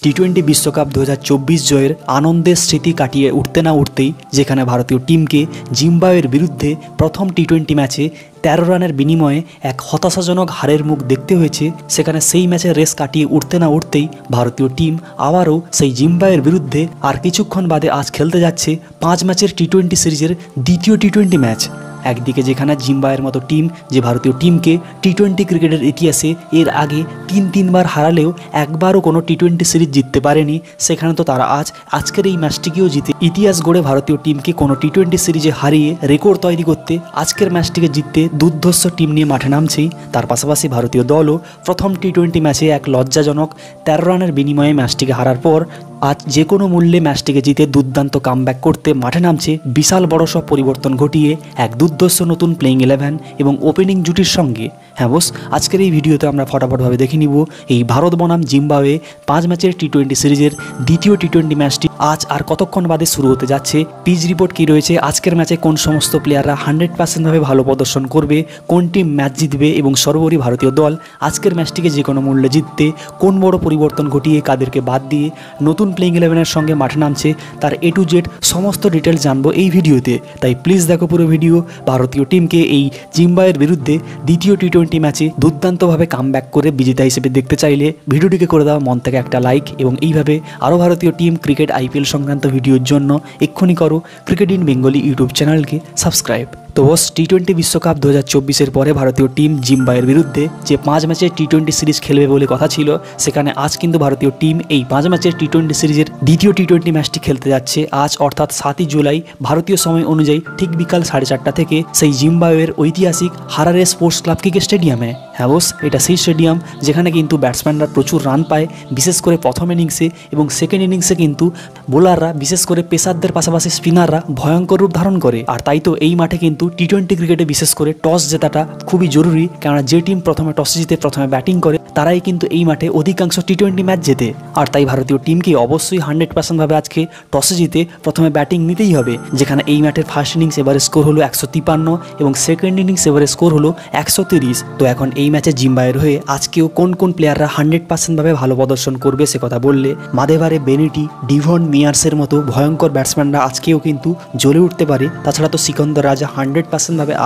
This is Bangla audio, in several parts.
टी20 विश्वकप 2024 জয়ের আনন্দের স্মৃতি কাটিয়ে উঠতে না উঠতেই যেখানে ভারতীয় টিমকে জিম্বাবুয়ের বিরুদ্ধে প্রথম টি20 ম্যাচে 13 রানের বিনিময়ে এক হতাশাজনক হারের মুখ দেখতে হয়েছে, সেখানে সেই ম্যাচের রেস কাটিয়ে উঠতে না উঠতেই ভারতীয় টিম আবারও সেই জিম্বাবুয়ের বিরুদ্ধে আর কিছুক্ষণ বাদে আজ খেলতে যাচ্ছে 5 ম্যাচের টি20 সিরিজের দ্বিতীয় টি20 ম্যাচ। একদিকে যেখানে জিম্বাবুয়ের মতো টিম যে ভারতীয় টিমকে টি20 ক্রিকেটের ইতিহাসে এর আগে তিনবার হারালেও একবারও কোনো টি20 সিরিজ জিততে পারেনি, সেখানে তো তারা আজকের এই ম্যাচটিকেও জিতে ইতিহাস গড়ে ভারতীয় টিমকে কোনো টি20 সিরিজে হারিয়ে রেকর্ড তৈরি করতে আজকের ম্যাচটিকে জিততে দুর্ধর্ষ টিম নিয়ে মাঠে নামছেই। তার পাশাপাশি ভারতীয় দলও প্রথম টি20 ম্যাচে এক লজ্জাজনক 13 রানের বিনিময়ে ম্যাচটিকে হারার পর আজ যে কোনো মূল্যে ম্যাচটিকে জিতে দুর্দান্ত কামব্যাক করতে মাঠে নামছে, বিশাল বড় সব পরিবর্তন ঘটিয়ে এক দুর্ধর্ষ নতুন প্লেইং 11 এবং ওপেনিং জুটির সঙ্গে। হ্যাঁ বস, আজকের এই ভিডিওতে আমরা ফটাফটভাবে দেখে নিব এই ভারত বনাম জিম্বাবুয়ে 5 ম্যাচের টি20 সিরিজের দ্বিতীয় টি20 ম্যাচটি আজ আর কতক্ষণ বাদে শুরু হতে যাচ্ছে, পিচ রিপোর্ট কী রয়েছে, আজকের ম্যাচে কোন সমস্ত প্লেয়াররা 100% ভালো প্রদর্শন করবে, কোন টিম ম্যাচ জিতবে এবং সর্বোপরি ভারতীয় দল আজকের ম্যাচটিকে যে কোনো মূল্যে জিততে কোন বড় পরিবর্তন ঘটিয়ে কাদেরকে বাদ দিয়ে নতুন প্লেইং 11-এর সঙ্গে মাঠে নামছে, তার A to Z সমস্ত ডিটেলস জানবো এই ভিডিওতে। তাই প্লিজ দেখো পুরো ভিডিও। ভারতীয় টিমকে এই জিম্বাবুয়ের বিরুদ্ধে দ্বিতীয় টি20 ম্যাচে দুর্দান্তভাবে কামব্যাক করে বিজেতা হিসেবে দেখতে চাইলে ভিডিওটিকে করে দাও মন থেকে একটা লাইক, এবং এইভাবে আরও ভারতীয় টিম ক্রিকেট IPL সংক্রান্ত ভিডিওর জন্য এক্ষুনি করো ক্রিকেট ইন বেঙ্গলি ইউটিউব চ্যানেলকে সাবস্ক্রাইব। তো বস, টি20 বিশ্বকাপ 2024-এর পরে ভারতীয় টিম জিম্বাবুয়ের বিরুদ্ধে যে 5 ম্যাচের টি20 সিরিজ খেলবে বলে কথা ছিল, সেখানে আজ কিন্তু ভারতীয় টিম এই 5 ম্যাচের টি20 সিরিজের দ্বিতীয় টি20 ম্যাচটি খেলতে যাচ্ছে আজ, অর্থাৎ 7ই জুলাই ভারতীয় সময় অনুযায়ী ঠিক বিকাল 4:30টা থেকে সেই জিম্বাবুয়ের ঐতিহাসিক হারারে স্পোর্টস ক্লাব ক্রিকেট স্টেডিয়ামে। হ্যাঁ বস, এটা সেই স্টেডিয়াম যেখানে কিন্তু ব্যাটসম্যানরা প্রচুর রান পায়, বিশেষ করে প্রথম ইনিংসে, এবং সেকেন্ড ইনিংসে কিন্তু বোলাররা বিশেষ করে পেসারদের পাশাপাশি স্পিনাররা ভয়ঙ্কর রূপ ধারণ করে। আর তাই তো এই মাঠে কিন্তু টি20 ক্রিকেটে বিশেষ করে টস জেতাটা খুবই জরুরি, কেননা যে টিম প্রথমে টসে জিতে প্রথমে ব্যাটিং করে তারাই কিন্তু এই মাঠে অধিকাংশ টি20 ম্যাচ জেতে। আর তাই ভারতীয় টিমকে অবশ্যই 100% আজকে টসে জিতে প্রথমে ব্যাটিং নিতেই হবে, যেখানে এই মাঠের ফার্স্ট ইনিংস এভারেজ স্কোর হলো 153 এবং সেকেন্ড ইনিংস এভারেজ স্কোর হলো 130। তো এখন এই ম্যাচে জিম্বাবুয়ের হয়ে আজকেও কোন প্লেয়াররা 100% ভালো প্রদর্শন করবে সে কথা বললে মাদেভারে, বেনিটি, ডিভন মিয়ার্সের মতো ভয়ঙ্কর ব্যাটসম্যানরা আজকেও কিন্তু জ্বলে উঠতে পারে। তাছাড়া তো সিকন্দর রাজা 100%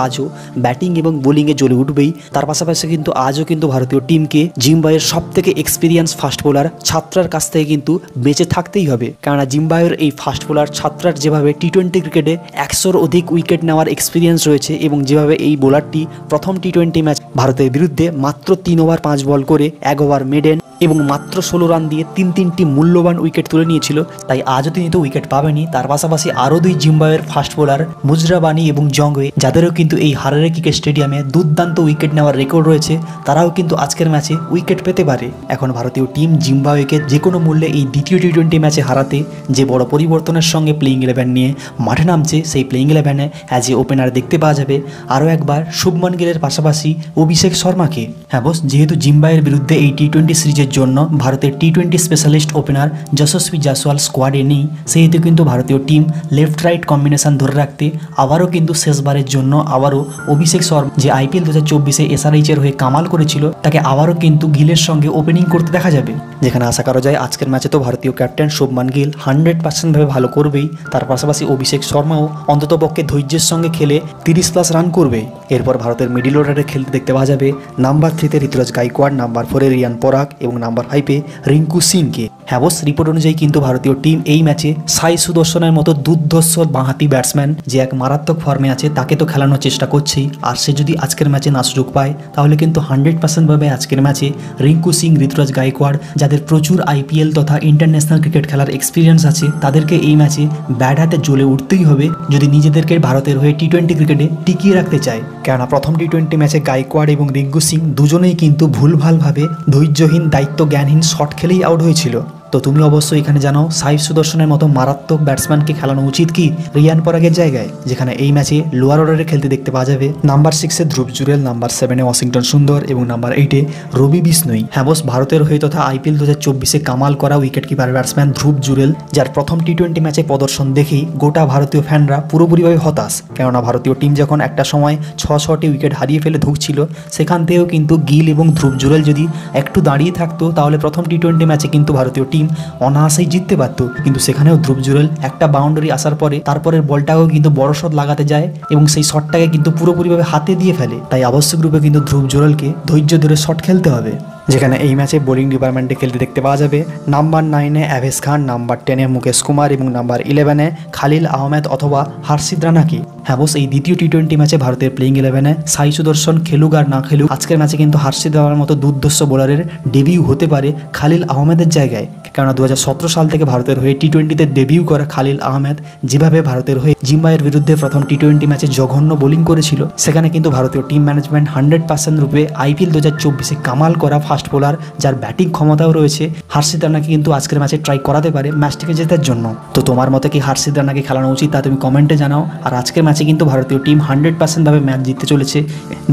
আজও ব্যাটিং এবং বোলিংয়ে জ্বলে উঠবেই। তার পাশাপাশি কিন্তু আজও কিন্তু ভারতীয় টিমকে জিম্বাবুয়ের সবথেকে এক্সপিরিয়েন্স ফাস্ট বোলার ছাত্রার কাছ থেকে কিন্তু বেঁচে থাকতেই হবে, কেননা জিম্বাবুয়ের এই ফাস্ট বোলার ছাত্রার যেভাবে টি20 ক্রিকেটে 100-র অধিক উইকেট নেওয়ার এক্সপিরিয়েন্স রয়েছে, এবং যেভাবে এই বোলারটি প্রথম টি20 ম্যাচ ভারতের বিরুদ্ধে মাত্র 3 ওভার 5 বল করে 1 ওভার মেডেন এবং মাত্র 16 রান দিয়ে তিনটি মূল্যবান উইকেট তুলে নিয়েছিল, তাই আজও তিনি তো উইকেট পাবেনই। তার পাশাপাশি আরও 2 জিম্বাবুয়ের ফাস্ট বোলার মুজরাবানি এবং জঙ্গে, যাদেরও কিন্তু এই হারারে ক্রিকেট স্টেডিয়ামে দুর্দান্ত উইকেট নেওয়ার রেকর্ড রয়েছে, তারাও কিন্তু আজকের ম্যাচে উইকেট পেতে পারে। এখন ভারতীয় টিম জিম্বাবুয়েকে যে কোনো মূল্যে এই দ্বিতীয় টি20 ম্যাচে হারাতে যে বড় পরিবর্তনের সঙ্গে প্লেইং 11 নিয়ে মাঠে নামছে, সেই প্লেইং 11-এ অ্যাজ এ ওপেনার দেখতে পাওয়া যাবে আরও একবার শুভমান গিলের পাশাপাশি অভিষেক শর্মাকে। হ্যাঁ বস, যেহেতু জিম্বাবুয়ের বিরুদ্ধে এই টি20 সিরিজের জন্য ভারতের টি20 স্পেশালিস্ট ওপেনার যশস্বী জয়সওয়াল স্কোয়াডে নেই, সেহেতু কিন্তু ভারতীয় টিম লেফট রাইট কম্বিনেশন ধরে রাখতে আবারও কিন্তু শেষবারের জন্য আবারও অভিষেক শর্মা, যে IPL 2024-এ SRH-এর হয়ে কামাল করেছিল, তাকে আবারও কিন্তু গিলের সঙ্গে ওপেনিং করতে দেখা যাবে, যেখানে আশা করা যায় আজকের ম্যাচে তো ভারতীয় ক্যাপ্টেন শুভমান গিল 100% ভালো করবেই। তার পাশাপাশি অভিষেক শর্মাও অন্ততপক্ষে ধৈর্যের সঙ্গে খেলে 30+ রান করবে। এরপর ভারতের মিডিল অর্ডারে খেলতে দেখতে পাওয়া যাবে নাম্বার 3-তে ঋতুরাজ গাইকোয়াড়, নাম্বার 4-এ রিয়ান পরাগ এবং নাম্বার 5-এ রিঙ্কু সিংকে। হ্যাঁ বস, রিপোর্ট অনুযায়ী কিন্তু ভারতীয় টিম এই ম্যাচে সাই সুদর্শনের মতো দুর্ধর্ষ বাঁহাতি ব্যাটসম্যান যে এক মারাত্মক ফর্মে আছে তাকে তো খেলানোর চেষ্টা করছেই, আর সে যদি আজকের ম্যাচে না সুযোগ পায় তাহলে কিন্তু 100% আজকের ম্যাচে রিঙ্কু সিং, ঋতুরাজ গাইকোয়াড়, যাদের প্রচুর IPL তথা ইন্টারন্যাশনাল ক্রিকেট খেলার এক্সপিরিয়েন্স আছে, তাদেরকে এই ম্যাচে ব্যাট হাতে জ্বলে উঠতেই হবে যদি নিজেদেরকে ভারতের হয়ে টি20 ক্রিকেটে টিকিয়ে রাখতে চায়। কেননা প্রথম টি20 ম্যাচে গাইকোয়াড় এবং রিঙ্কু সিং দুজনেই কিন্তু ভুলভালভাবে ধৈর্যহীন, দায়িত্ব জ্ঞানহীন শট খেলেই আউট হয়েছিল। তো তুমি অবশ্যই এখানে জানো সাইফ সুদর্শনের মতো মারাত্মক ব্যাটসম্যানকে খেলানো উচিত কি রিয়ান পরাগের জায়গায়, যেখানে এই ম্যাচে লোয়ার অর্ডারে খেলতে দেখতে পাওয়া যাবে নাম্বার 6-এ ধ্রুব জুরেল, নাম্বার 7-এ ওয়াশিংটন সুন্দর এবং নাম্বার 8-এ রবি বিষ্ণই। হ্যাঁ বস, ভারতের হয়ে তথা IPL 2024-এ কামাল করা উইকেট কিপার ব্যাটসম্যান ধ্রুব জুরেল, যার প্রথম টি20 ম্যাচে প্রদর্শন দেখেই গোটা ভারতীয় ফ্যানরা পুরোপুরিভাবে হতাশ, কেননা ভারতীয় টিম যখন একটা সময় 6-6টি উইকেট হারিয়ে ফেলে ধুঁকছিল, সেখান থেকেও কিন্তু গিল এবং ধ্রুব জুরেল যদি একটু দাঁড়িয়ে থাকতো তাহলে প্রথম টি20 ম্যাচে কিন্তু ভারতীয় টিম টিম অনায়াসেই জিততে পারতো, কিন্তু সেখানেও ধ্রুব জুরেল একটা বাউন্ডারি আসার পরে তারপরের বলটাকেও কিন্তু বড় শট লাগাতে যায় এবং সেই শটটাকে কিন্তু পুরোপুরিভাবে হাতে দিয়ে ফেলে। তাই আবশ্যক রূপে কিন্তু ধ্রুব জুরেলকে ধৈর্য ধরে শট খেলতে হবে। যেখানে এই ম্যাচে বোলিং ডিপার্টমেন্টে খেলতে দেখতে পাওয়া যাবে নাম্বার 9-এ অ্যাভেশ খান, নাম্বার 10-এ মুকেশ কুমার এবং নাম্বার 11-এ খালিল আহমেদ অথবা হার্ষিদ রানাকি। হ্যাঁ বস, এই দ্বিতীয় টি20 ম্যাচে ভারতের প্লেইং 11-এ সাই সুদর্শন খেলুক আর না খেলুক, আজকের ম্যাচে কিন্তু হার্ষিদ রানার মতো দুর্ধর্ষ বোলারের ডেবিউ হতে পারে খালিল আহমেদের জায়গায়। কেননা 2017 সাল থেকে ভারতের হয়ে টি20তে ডেবিউ করা খালিল আহমেদ যেভাবে ভারতের হয়ে জিম্বাবুয়ের বিরুদ্ধে প্রথম টি20 ম্যাচে জঘন্য বোলিং করেছিল, সেখানে কিন্তু ভারতীয় টিম ম্যানেজমেন্ট 100% রূপে আইপিএল 2024-এ কামাল করা ফাস্ট বোলার যার ব্যাটিং ক্ষমতাও রয়েছে হার্ষিদ রানাকে কিন্তু আজকের ম্যাচে ট্রাই করাতে পারে ম্যাচটিকে জেতার জন্য। তো তোমার মতে কি হার্ষিদ রানাকে খেলানো উচিত তা তুমি কমেন্টে জানাও। আর আজকের ম্যাচে কিন্তু ভারতীয় টিম 100% ভাবে ম্যাচ জিততে চলেছে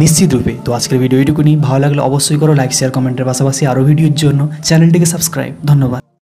নিশ্চিত রূপে। তো আজকের ভিডিও এইটুকুনি, ভালো লাগলে অবশ্যই করো লাইক, শেয়ার, কমেন্টের পাশাপাশি আরও ভিডিওর জন্য চ্যানেলটিকে সাবস্ক্রাইব। ধন্যবাদ।